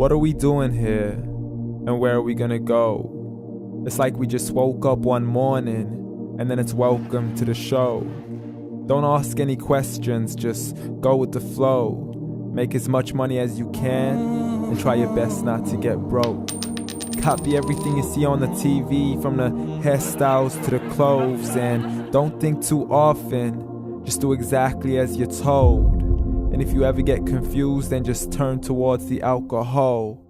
What are we doing here? And where are we gonna go? It's like we just woke up one morning and then it's welcome to the show. Don't ask any questions, just go with the flow. Make as much money as you can and try your best not to get broke. Copy everything you see on the TV, from the hairstyles to the clothes, and don't think too often, just do exactly as you're told. And if you ever get confused, then just turn towards the alcohol.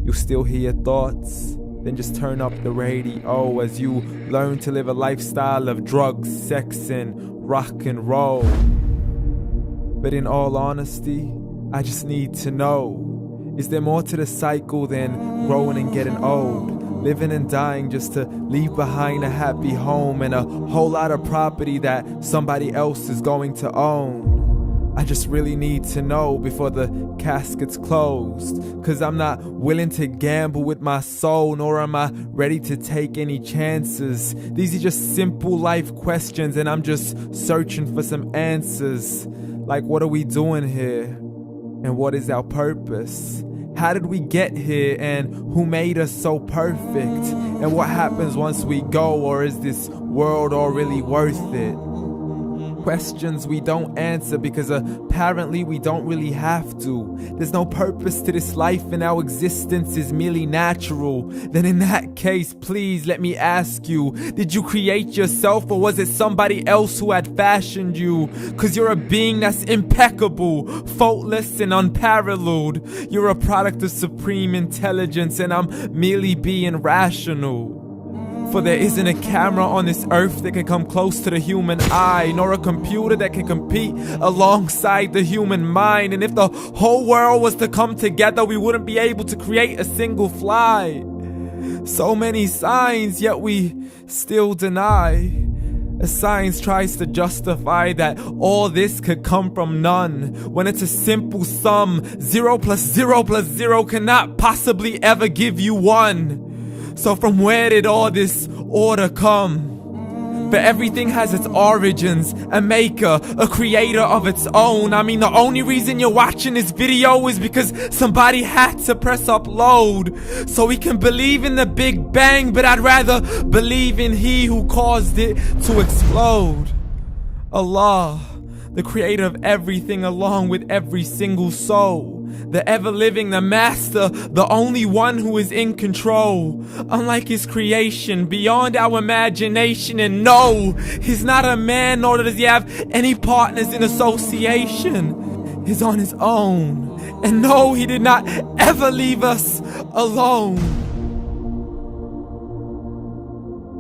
You'll still hear your thoughts, then just turn up the radio as you learn to live a lifestyle of drugs, sex, and rock and roll. But in all honesty, I just need to know, is there more to the cycle than growing and getting old? Living and dying just to leave behind a happy home and a whole lot of property that somebody else is going to own. I just really need to know before the casket's closed, 'cause I'm not willing to gamble with my soul, nor am I ready to take any chances. These are just simple life questions and I'm just searching for some answers. Like, what are we doing here? And what is our purpose? How did we get here, and who made us so perfect? And what happens once we go, or is this world all really worth it? Questions we don't answer because apparently we don't really have to. There's no purpose to this life and our existence is merely natural. Then in that case, please let me ask you, did you create yourself, or was it somebody else who had fashioned you? 'Cause you're a being that's impeccable, faultless and unparalleled. You're a product of supreme intelligence and I'm merely being rational. For there isn't a camera on this earth that can come close to the human eye, nor a computer that can compete alongside the human mind. And if the whole world was to come together, we wouldn't be able to create a single fly. So many signs, yet we still deny. As science tries to justify that all this could come from none, when it's a simple sum. 0 plus 0 plus 0 cannot possibly ever give you 1. So from where did all this order come? For everything has its origins, a maker, a creator of its own. I mean, the only reason you're watching this video is because somebody had to press upload. So we can believe in the Big Bang, but I'd rather believe in He who caused it to explode. Allah, the creator of everything along with every single soul. The ever-living, the master, the only one who is in control. Unlike his creation, beyond our imagination. And no, he's not a man, nor does he have any partners in association. He's on his own. And no, he did not ever leave us alone.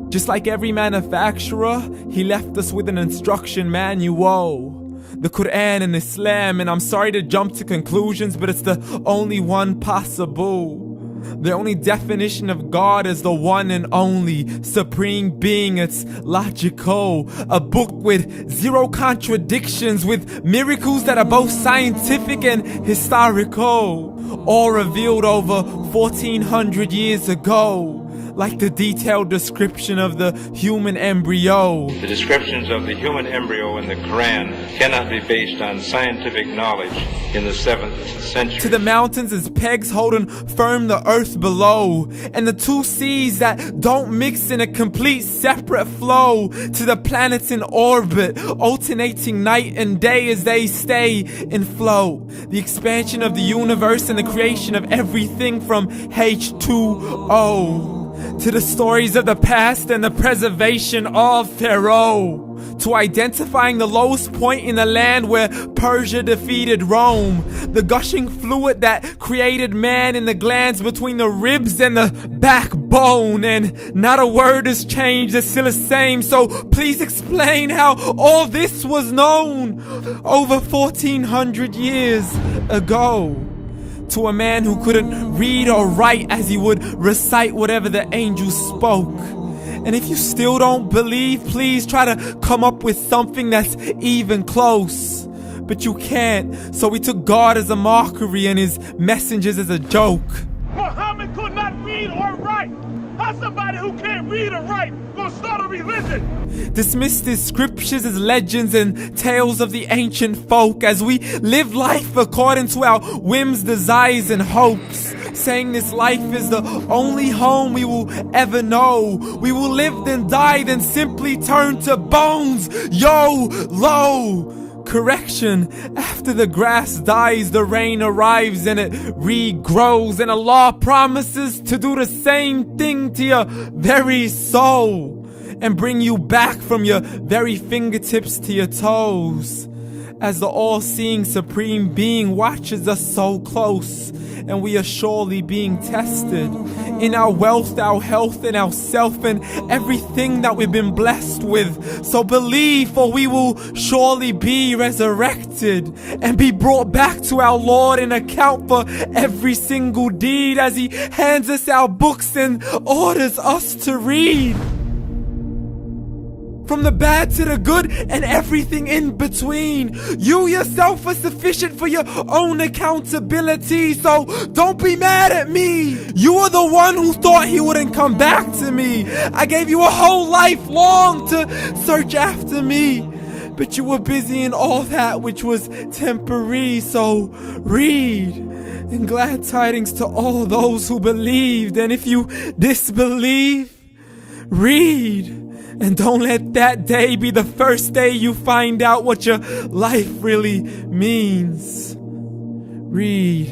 Just like every manufacturer, he left us with an instruction manual. The Quran and Islam, and I'm sorry to jump to conclusions, but it's the only one possible. The only definition of God is the one and only supreme being. It's logical. A book with 0 contradictions, with miracles that are both scientific and historical. All revealed over 1400 years ago. Like the detailed description of the human embryo. The descriptions of the human embryo in the Quran cannot be based on scientific knowledge in the 7th century. To the mountains as pegs holding firm the earth below. And the 2 seas that don't mix in a complete separate flow. To the planets in orbit, alternating night and day as they stay in flow. The expansion of the universe and the creation of everything from H2O. To the stories of the past and the preservation of Pharaoh. To identifying the lowest point in the land where Persia defeated Rome. The gushing fluid that created man in the glands between the ribs and the backbone. And not a word has changed, it's still the same. So please explain how all this was known over 1400 years ago. To a man who couldn't read or write as he would recite whatever the angels spoke. And if you still don't believe, please try to come up with something that's even close. But you can't, so we took God as a mockery and his messengers as a joke. Muhammad could not read or write. How's somebody who can't read or write gonna start a religion? Dismissed his scriptures as legends and tales of the ancient folk as we live life according to our whims, desires, and hopes. saying this life is the only home we will ever know. We will live then die, then simply turn to bones. YOLO! Correction, after the grass dies, the rain arrives and it regrows, and Allah promises to do the same thing to your very soul and bring you back from your very fingertips to your toes, as the all-seeing supreme being watches us so close, and we are surely being tested in our wealth, our health, and our self, and everything that we've been blessed with. So believe, for we will surely be resurrected and be brought back to our Lord and account for every single deed, as He hands us our books and orders us to read. From the bad to the good and everything in between. You yourself are sufficient for your own accountability, so don't be mad at me. You are the one who thought He wouldn't come back to me. I gave you a whole life long to search after me, but you were busy in all that which was temporary. So read, and glad tidings to all those who believed. And if you disbelieve, read. And don't let that day be the first day you find out what your life really means. Read.